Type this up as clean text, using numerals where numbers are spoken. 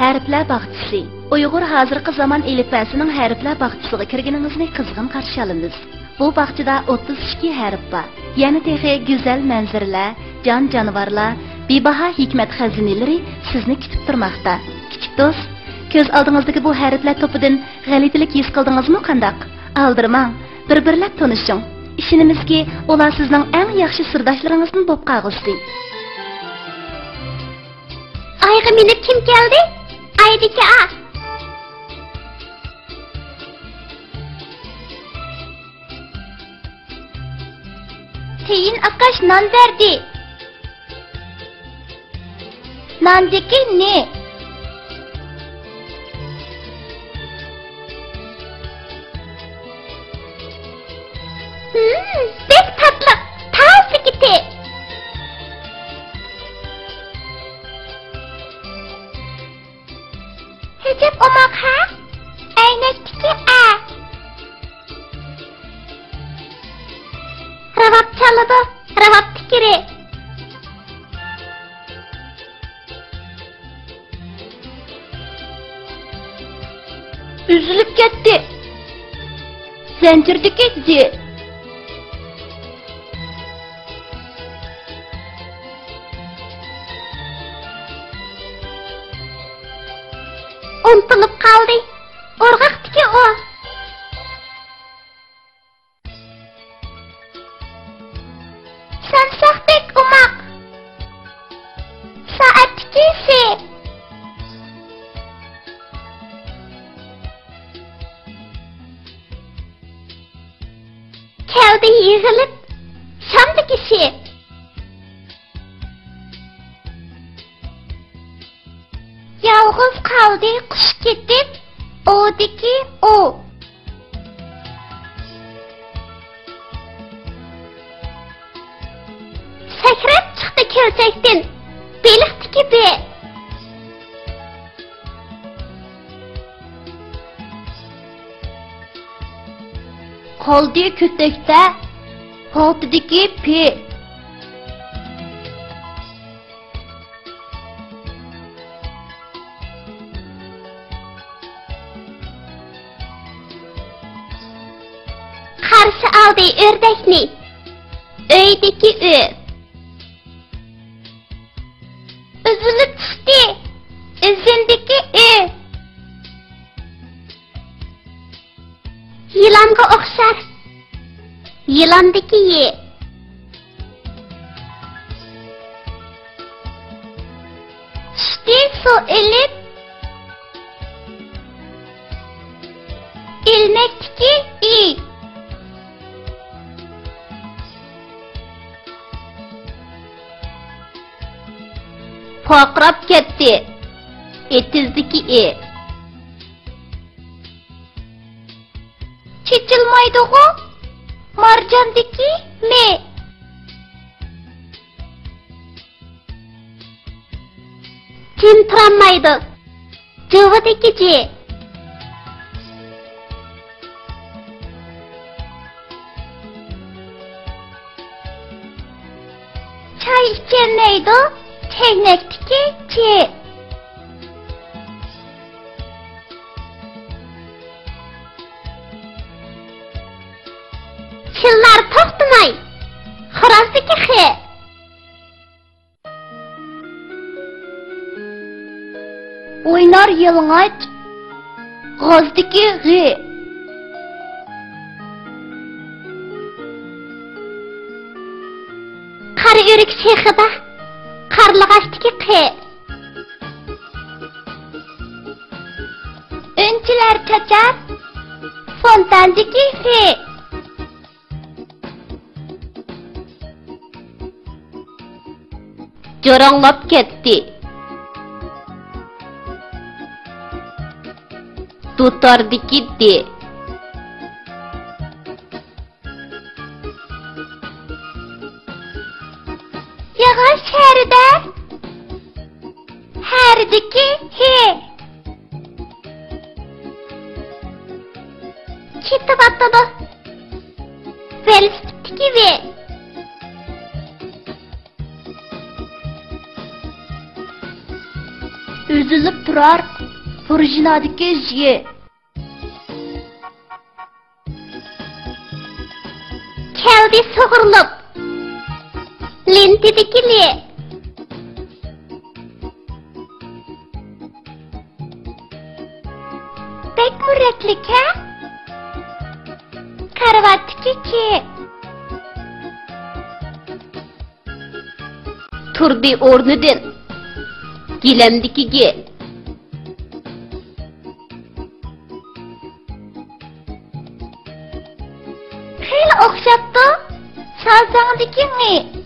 Harflar bog'chisi. Uyg'ur hozirgi zamon elifbasining harflar bog'chisiga kirganingizni qizg'in qarshi olamiz. Bu bog'chada 32 harf bor. Yana texi go'zal manzaralar, jon-jonivorlar, bebaho hikmat xazinalari sizni kutib turmoqda. Kichik do'st, ko'z oldingizdagi bu harflar to'pidan g'alatilik his qildingizmi qandaq? Aldirmang, bir-birlab tanishing. Ishonimizki, ular sizning eng yaxshi sirdoshlaringizdan bo'lib qolg'usi. Ayga minib kim keldi? Aydiki a. Teyin akash non berdi. Nondiki ne? Bek tatlı. Taze gitti. Hecep omak ha? Aynektiki a. Ravap çalıdı. Ravap tikiri. Üzülüp gitti. Zincirdeki zi. Untulup kaldı. Orgaktiki o. Sen saktek umak. Saattiki si. Keldi yığılıp. Şamdaki si. Yalğız kaldı kuş gidip, o'diki o. Sakrab chiqdi keljakdan, beliqdiki be. Qoldi ko'takda, poltidiki pe. Qarşı aldı ördekni, öydeki ö. Üzülüp düştü, üzündeki ö. Yılanға okşar, yılandaki ye. Düştü su elip, ilmekteki i. Poqrab ketdi. Etizdiki e. Chechilmaydi-ku. Marjandiki me. Tintramaydi. Jovadiki je. Çay içilmaydi. Çeynektiki çe. Çıllar toxtumay. Xirazdiki xe. Oynar yalıngaç. G'ozdiki g'e. Qari o'rik shexida. Qarlag'ashdiki qe. Önçiler çaçar. Fontandiki fe. Joranglab ketdi. Tutardiki de. Yağış heride. Herdiki he. Kitap atladı. Velistiki ve. Üzülüp turar Purjinadiki jigi. Keldi soğurlup. Lentidikili. Bek müreklik ha? Karavattiki ki. Turdi o'rnidan. Gilamdikiga. Xeyli o'xshatdi. Salsangdiki mi?